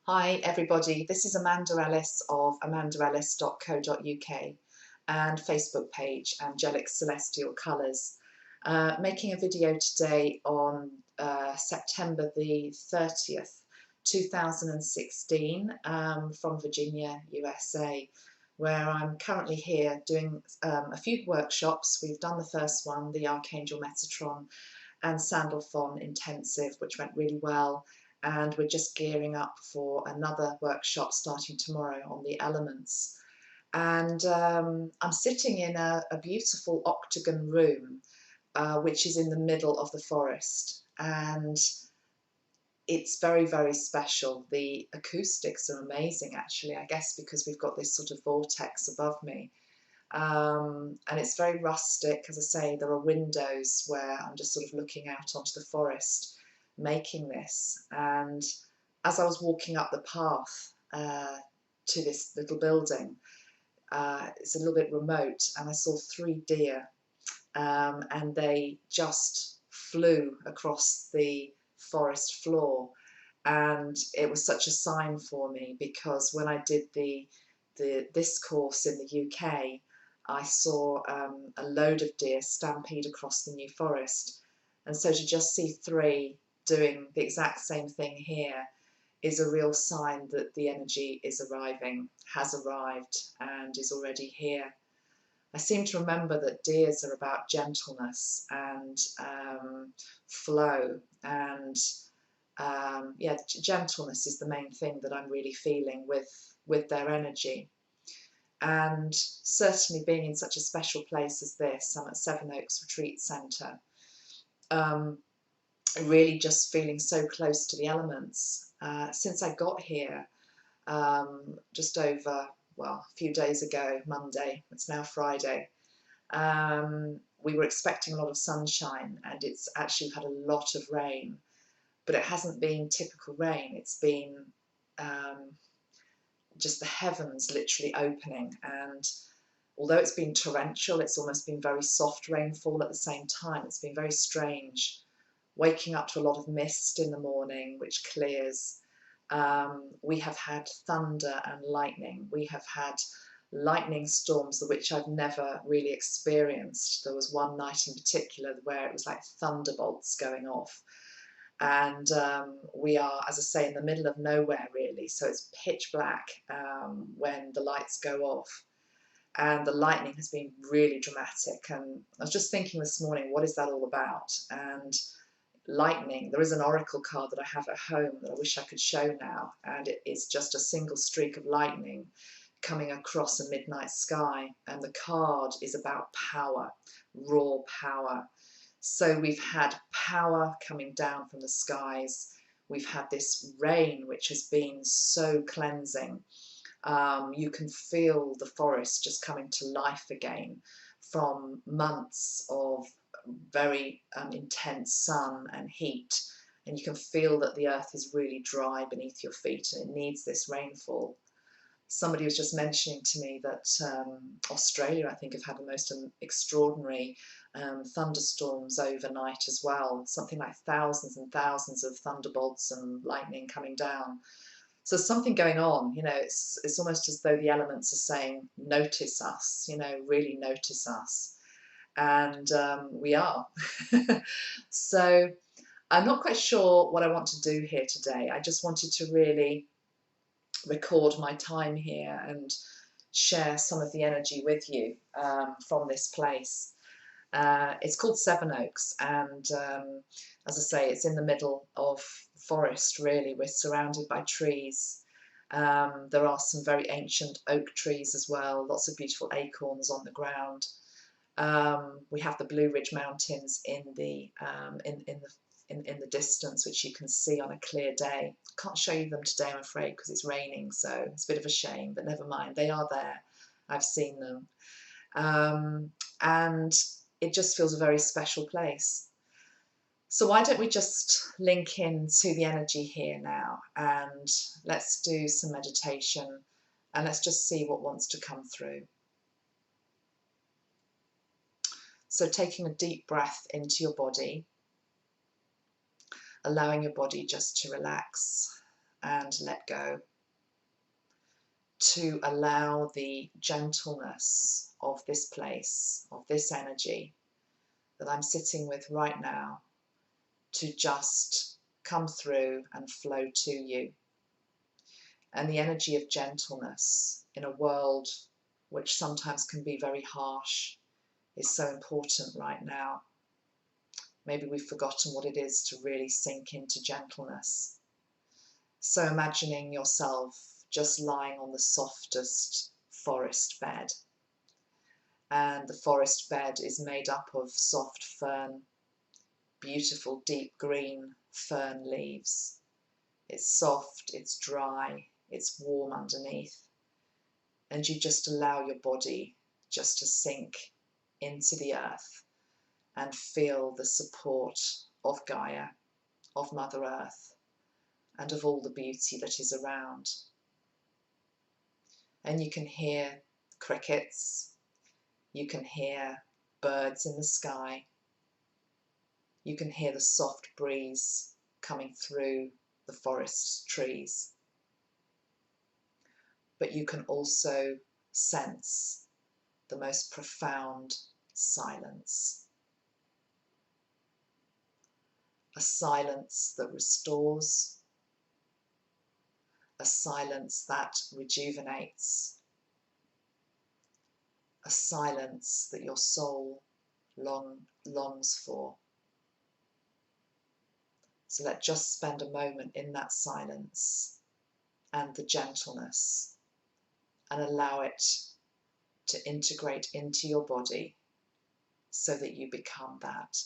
Hi everybody, this is Amanda Ellis of amandaellis.co.uk and Facebook page Angelic Celestial Colours, making a video today on September the 30th, 2016 from Virginia, USA, where I'm currently here doing a few workshops. We've done the first one, the Archangel Metatron and Sandalphon Intensive, which went really well. And we're just gearing up for another workshop starting tomorrow on the elements. And I'm sitting in a beautiful octagon room, which is in the middle of the forest. And it's very, very special. The acoustics are amazing, actually, I guess because we've got this sort of vortex above me. And it's very rustic. As I say, there are windows where I'm just sort of looking out onto the forest making this. And as I was walking up the path to this little building, it's a little bit remote, and I saw 3 deer, and they just flew across the forest floor. And it was such a sign for me, because when I did this course in the UK, I saw a load of deer stampede across the New Forest. And so to just see 3 doing the exact same thing here is a real sign that the energy is arriving, has arrived, and is already here. I seem to remember that deers are about gentleness and flow, and yeah, gentleness is the main thing that I'm really feeling with their energy. And certainly being in such a special place as this, I'm at Sevenoaks Retreat Centre, really just feeling so close to the elements. Since I got here just over, well, a few days ago, Monday, it's now Friday, we were expecting a lot of sunshine, and it's actually had a lot of rain, but it hasn't been typical rain. It's been just the heavens literally opening, and although it's been torrential, it's almost been very soft rainfall at the same time. It's been very strange. Waking up to a lot of mist in the morning, which clears. We have had thunder and lightning. We have had lightning storms, which I've never really experienced. There was one night in particular where it was like thunderbolts going off. And we are, as I say, in the middle of nowhere, really. So it's pitch black when the lights go off. And the lightning has been really dramatic. And I was just thinking this morning, what is that all about? And lightning, there is an oracle card that I have at home that I wish I could show now, and it is just a single streak of lightning coming across a midnight sky, and the card is about power, raw power. So we've had power coming down from the skies. We've had this rain which has been so cleansing. You can feel the forest just coming to life again from months of very intense sun and heat, and you can feel that the earth is really dry beneath your feet, and it needs this rainfall. Somebody was just mentioning to me that Australia, I think, have had the most extraordinary thunderstorms overnight as well, something like thousands and thousands of thunderbolts and lightning coming down. So there's something going on, you know. It's almost as though the elements are saying, notice us, you know, really notice us. And we are. So I'm not quite sure what I want to do here today. I just wanted to really record my time here and share some of the energy with you from this place. It's called Sevenoaks, and as I say, it's in the middle of forest, really. We're surrounded by trees. There are some very ancient oak trees as well, lots of beautiful acorns on the ground. We have the Blue Ridge Mountains in the distance, which you can see on a clear day. Can't show you them today, I'm afraid, because it's raining, so it's a bit of a shame, but never mind. They are there. I've seen them. And it just feels a very special place. So why don't we just link into the energy here now, and let's do some meditation, and let's just see what wants to come through. So taking a deep breath into your body, allowing your body just to relax and let go, to allow the gentleness of this place, of this energy that I'm sitting with right now, to just come through and flow to you. And the energy of gentleness in a world which sometimes can be very harsh is so important right now. Maybe we've forgotten what it is to really sink into gentleness. So imagining yourself just lying on the softest forest bed. And the forest bed is made up of soft fern, beautiful deep green fern leaves. It's soft, it's dry, it's warm underneath. And you just allow your body just to sink into the earth and feel the support of Gaia, of Mother Earth, and of all the beauty that is around. And you can hear crickets, you can hear birds in the sky, you can hear the soft breeze coming through the forest trees. But you can also sense the most profound silence. A silence that restores, a silence that rejuvenates, a silence that your soul longs for. So let's just spend a moment in that silence and the gentleness, and allow it to integrate into your body so that you become that.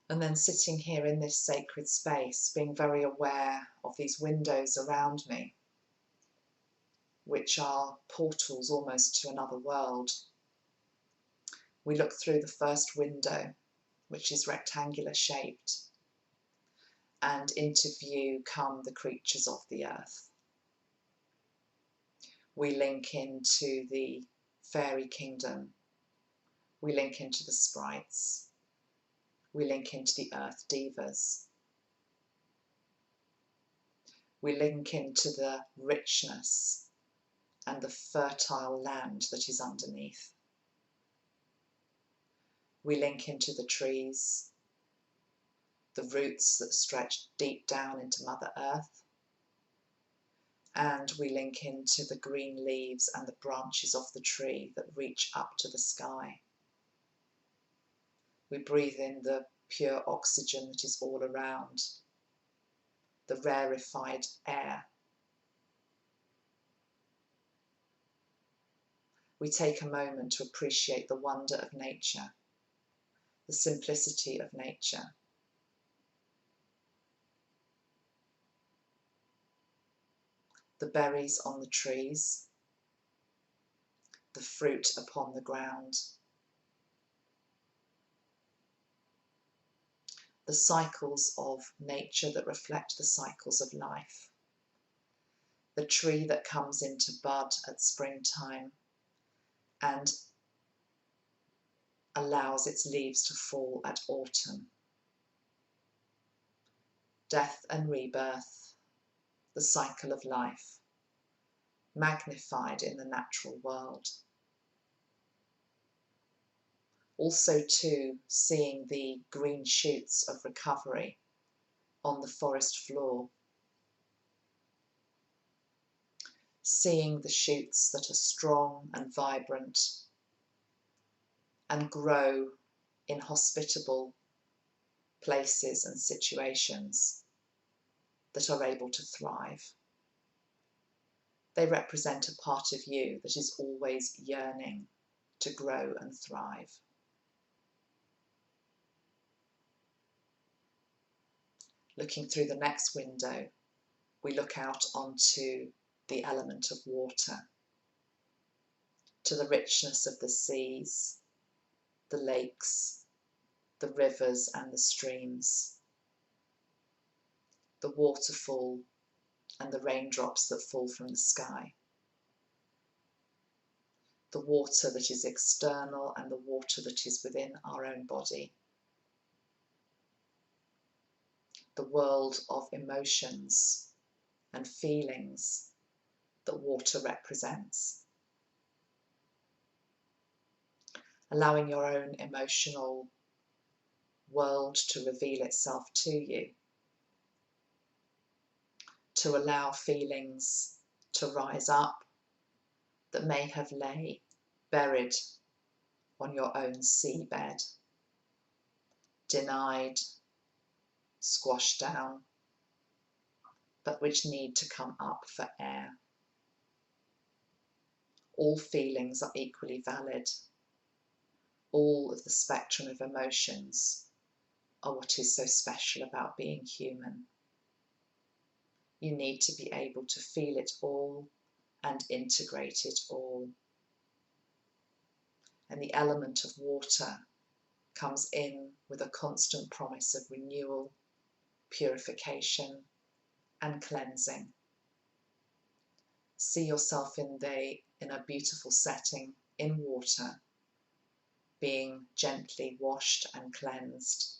And then sitting here in this sacred space, being very aware of these windows around me, which are portals almost to another world. We look through the first window, which is rectangular shaped, and into view come the creatures of the earth. We link into the fairy kingdom, we link into the sprites, we link into the earth divas. We link into the richness and the fertile land that is underneath. We link into the trees, the roots that stretch deep down into Mother Earth, and we link into the green leaves and the branches of the tree that reach up to the sky. We breathe in the pure oxygen that is all around, the rarefied air. We take a moment to appreciate the wonder of nature, the simplicity of nature. The berries on the trees, the fruit upon the ground, the cycles of nature that reflect the cycles of life, the tree that comes into bud at springtime and allows its leaves to fall at autumn. Death and rebirth, the cycle of life, magnified in the natural world. Also too, seeing the green shoots of recovery on the forest floor. Seeing the shoots that are strong and vibrant and grow in hospitable places and situations that are able to thrive. They represent a part of you that is always yearning to grow and thrive. Looking through the next window, we look out onto the element of water. to the richness of the seas, the lakes, the rivers and the streams, the waterfall and the raindrops that fall from the sky, the water that is external and the water that is within our own body, the world of emotions and feelings that water represents. Allowing your own emotional world to reveal itself to you, to allow feelings to rise up that may have lay buried on your own seabed, denied, squashed down, but which need to come up for air. All feelings are equally valid. All of the spectrum of emotions are what is so special about being human. You need to be able to feel it all and integrate it all. And the element of water comes in with a constant promise of renewal, purification, and cleansing. See yourself in a beautiful setting in water, being gently washed and cleansed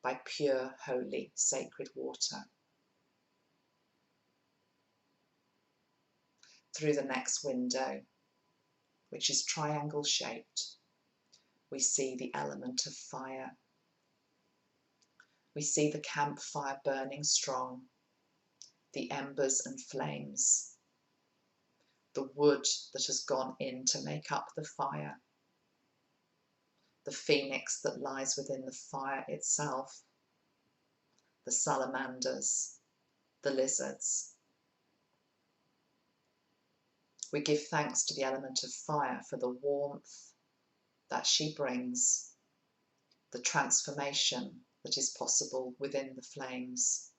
by pure, holy, sacred water. Through the next window, which is triangle shaped, we see the element of fire. We see the campfire burning strong, the embers and flames, the wood that has gone in to make up the fire, the phoenix that lies within the fire itself, the salamanders, the lizards. We give thanks to the element of fire for the warmth that she brings, the transformation that is possible within the flames,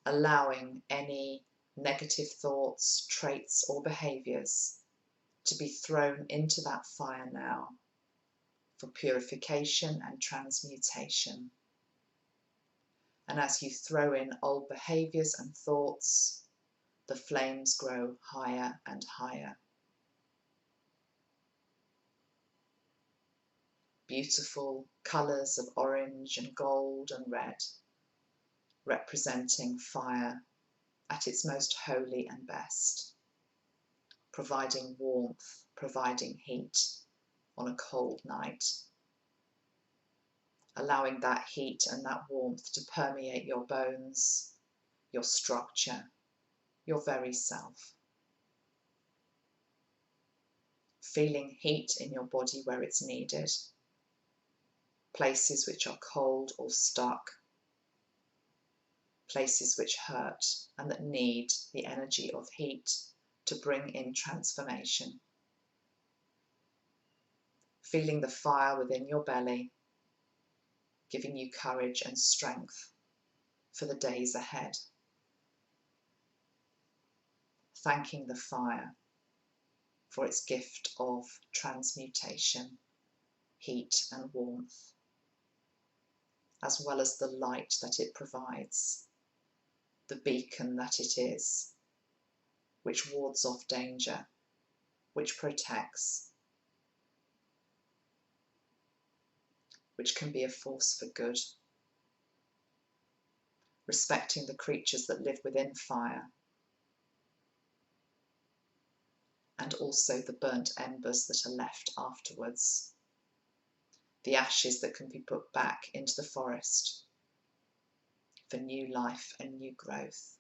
allowing any negative thoughts, traits or behaviours to be thrown into that fire now for purification and transmutation. And as you throw in old behaviours and thoughts, the flames grow higher and higher. Beautiful colours of orange and gold and red, representing fire at its most holy and best, providing warmth, providing heat on a cold night, allowing that heat and that warmth to permeate your bones, your structure, your very self. Feeling heat in your body where it's needed, places which are cold or stuck, places which hurt and that need the energy of heat to bring in transformation. Feeling the fire within your belly, giving you courage and strength for the days ahead. Thanking the fire for its gift of transmutation, heat and warmth, as well as the light that it provides, the beacon that it is, which wards off danger, which protects, which can be a force for good. Respecting the creatures that live within fire, and also the burnt embers that are left afterwards, the ashes that can be put back into the forest for new life and new growth.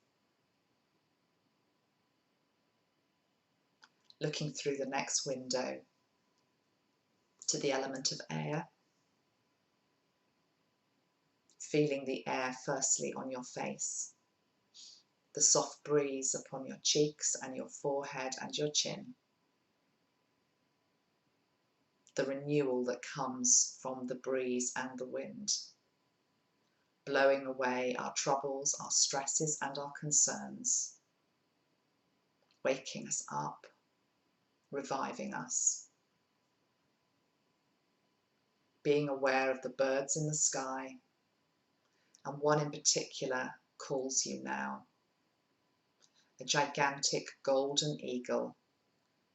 Looking through the next window to the element of air, feeling the air firstly on your face, the soft breeze upon your cheeks and your forehead and your chin, the renewal that comes from the breeze and the wind, blowing away our troubles, our stresses and our concerns, waking us up, reviving us. Being aware of the birds in the sky, and one in particular calls you now. A gigantic golden eagle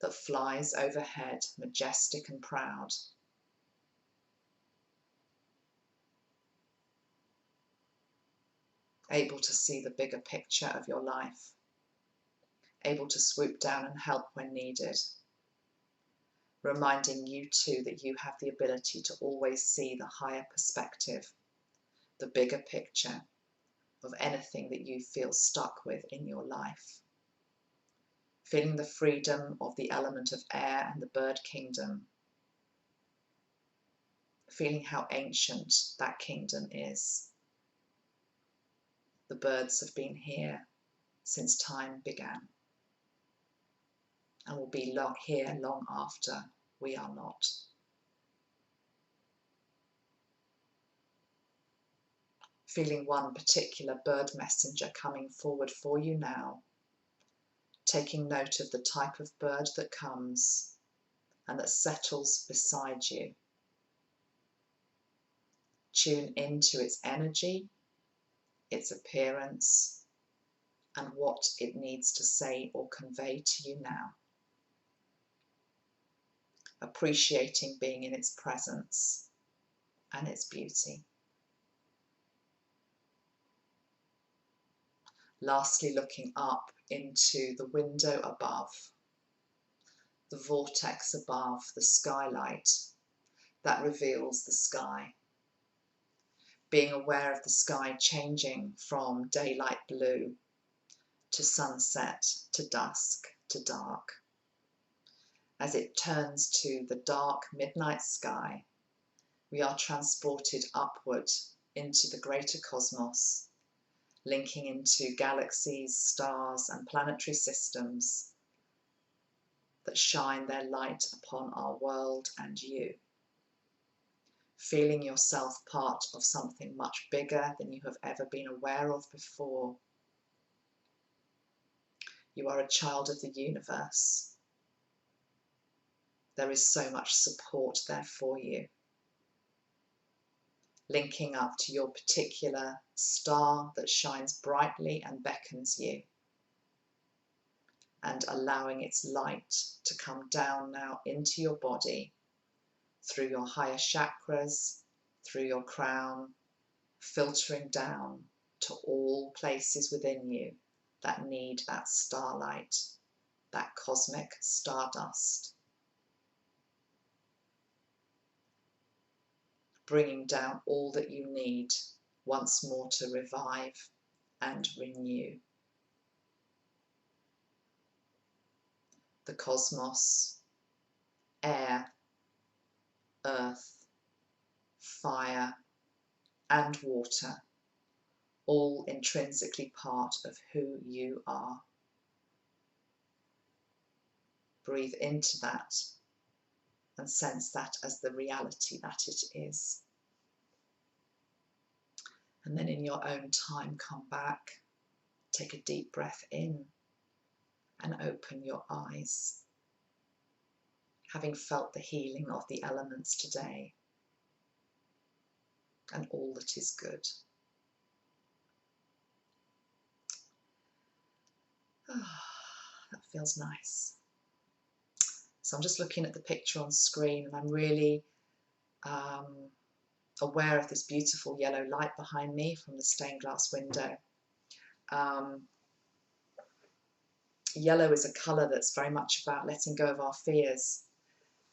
that flies overhead, majestic and proud. Able to see the bigger picture of your life. Able to swoop down and help when needed. Reminding you too that you have the ability to always see the higher perspective, the bigger picture of anything that you feel stuck with in your life. Feeling the freedom of the element of air and the bird kingdom. Feeling how ancient that kingdom is. The birds have been here since time began and will be here long after we are not. Feeling one particular bird messenger coming forward for you now, taking note of the type of bird that comes and that settles beside you. Tune into its energy, its appearance, and what it needs to say or convey to you now. Appreciating being in its presence and its beauty. Lastly, looking up into the window above, the vortex above, the skylight that reveals the sky. Being aware of the sky changing from daylight blue to sunset, to dusk, to dark. As it turns to the dark midnight sky, we are transported upward into the greater cosmos, linking into galaxies, stars, and planetary systems that shine their light upon our world and you. Feeling yourself part of something much bigger than you have ever been aware of before. You are a child of the universe. There is so much support there for you. Linking up to your particular star that shines brightly and beckons you, and allowing its light to come down now into your body, through your higher chakras, through your crown, filtering down to all places within you that need that starlight, that cosmic stardust. Bringing down all that you need once more to revive and renew. The cosmos, air, earth, fire, and water, all intrinsically part of who you are. Breathe into that and sense that as the reality that it is. And then in your own time, come back, take a deep breath in and open your eyes. Having felt the healing of the elements today and all that is good. That feels nice. So I'm just looking at the picture on screen and I'm really aware of this beautiful yellow light behind me from the stained glass window. Yellow is a colour that's very much about letting go of our fears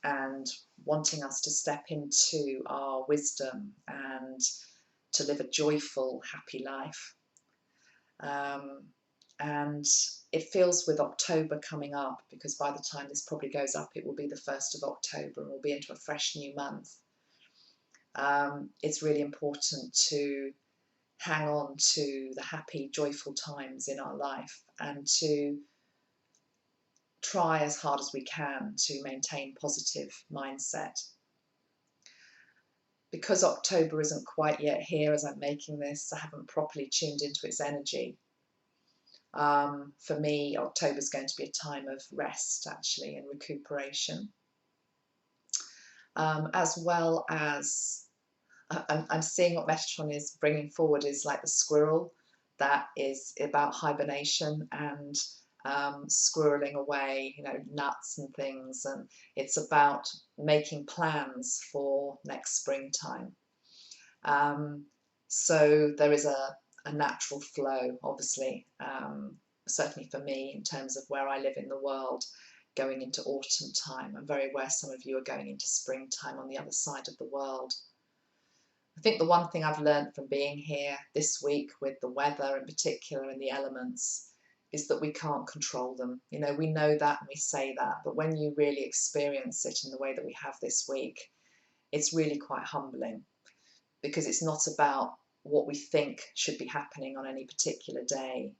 and wanting us to step into our wisdom and to live a joyful, happy life. And it feels with October coming up, because by the time this probably goes up, it will be the 1st of October and we'll be into a fresh new month. It's really important to hang on to the happy, joyful times in our life and to try as hard as we can to maintain positive mindset. Because October isn't quite yet here as I'm making this, I haven't properly tuned into its energy. For me, October is going to be a time of rest, actually, and recuperation. As well as, I'm seeing what Metatron is bringing forward is like the squirrel, that is about hibernation and squirreling away, nuts and things, and it's about making plans for next springtime. So there is a natural flow, obviously, certainly for me, in terms of where I live in the world, going into autumn time. I'm very aware some of you are going into springtime on the other side of the world. I think the one thing I've learned from being here this week with the weather in particular and the elements is that we can't control them. We know that and we say that, but when you really experience it in the way that we have this week, it's really quite humbling, because it's not about what we think should be happening on any particular day,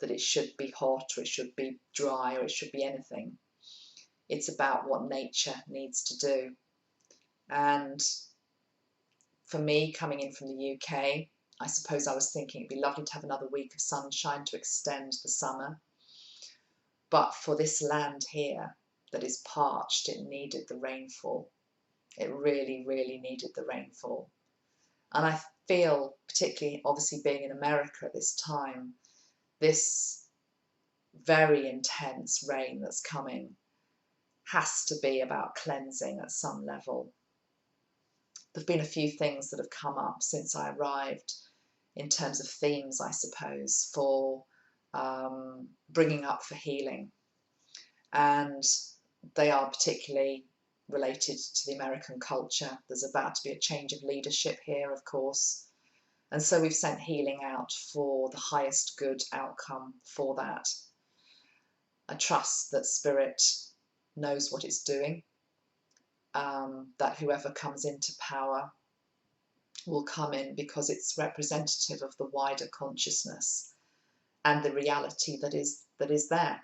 that it should be hot or it should be dry or it should be anything. It's about what nature needs to do. And for me, coming in from the UK, I suppose I was thinking it'd be lovely to have another week of sunshine to extend the summer. But for this land here that is parched, it needed the rainfall. It really, really needed the rainfall. And I feel, particularly obviously being in America at this time, this very intense rain that's coming has to be about cleansing at some level. There've been a few things that have come up since I arrived in terms of themes, I suppose, for bringing up for healing. And they are particularly related to the American culture. There's about to be a change of leadership here, of course. And so we've sent healing out for the highest good outcome for that. I trust that Spirit knows what it's doing, that whoever comes into power will come in because it's representative of the wider consciousness and the reality that is there.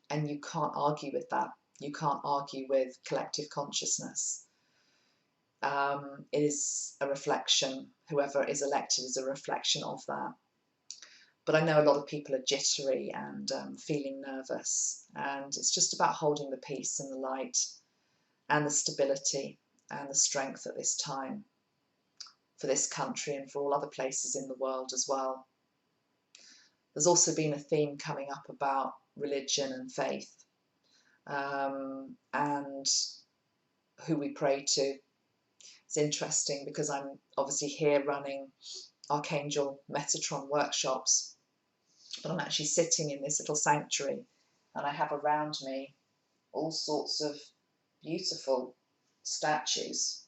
And you can't argue with that. You can't argue with collective consciousness. It is a reflection. Whoever is elected is a reflection of that. But I know a lot of people are jittery and feeling nervous. And it's just about holding the peace and the light and the stability and the strength at this time for this country and for all other places in the world as well. There's also been a theme coming up about religion and faith, and who we pray to. It's interesting because I'm obviously here running Archangel Metatron workshops, but I'm actually sitting in this little sanctuary and I have around me all sorts of beautiful statues.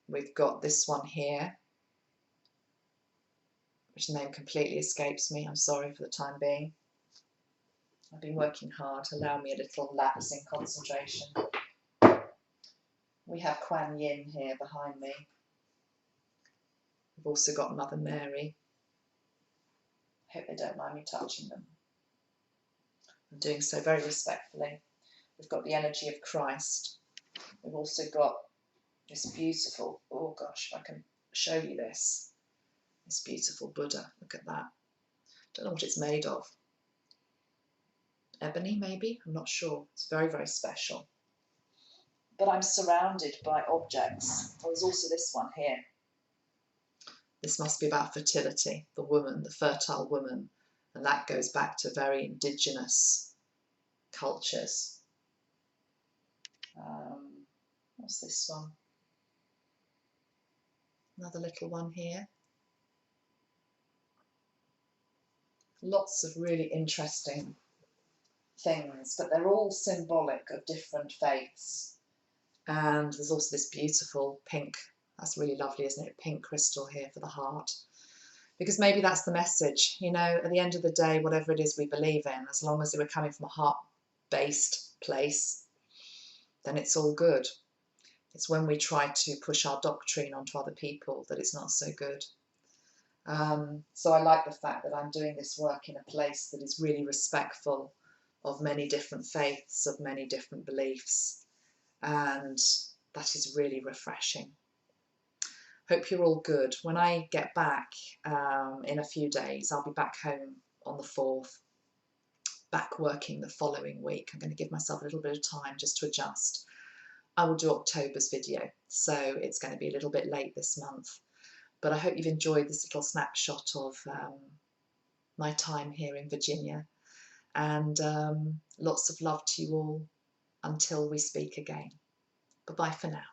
We've got this one here, which name completely escapes me. I'm sorry for the time being. I've been working hard. Allow me a little lapse in concentration. We have Kuan Yin here behind me. We've also got Mother Mary. I hope they don't mind me touching them. I'm doing so very respectfully. We've got the energy of Christ. We've also got this beautiful, oh gosh, if I can show you this beautiful Buddha. Look at that. Don't know what it's made of. Ebony, maybe? I'm not sure. It's very, very special. But I'm surrounded by objects. There's also this one here. This must be about fertility, the woman, the fertile woman. And that goes back to very indigenous cultures. What's this one? Another little one here. Lots of really interesting things, but they're all symbolic of different faiths. And there's also this beautiful pink, that's really lovely, isn't it? Pink crystal here for the heart. Because maybe that's the message, at the end of the day, whatever it is we believe in, as long as we're coming from a heart-based place, then it's all good. It's when we try to push our doctrine onto other people that it's not so good. So I like the fact that I'm doing this work in a place that is really respectful of many different faiths, of many different beliefs, and that is really refreshing. Hope you're all good. When I get back in a few days, I'll be back home on the 4th, back working the following week. I'm going to give myself a little bit of time just to adjust. I will do October's video, so it's going to be a little bit late this month. But I hope you've enjoyed this little snapshot of my time here in Virginia. And lots of love to you all until we speak again. Bye-bye for now.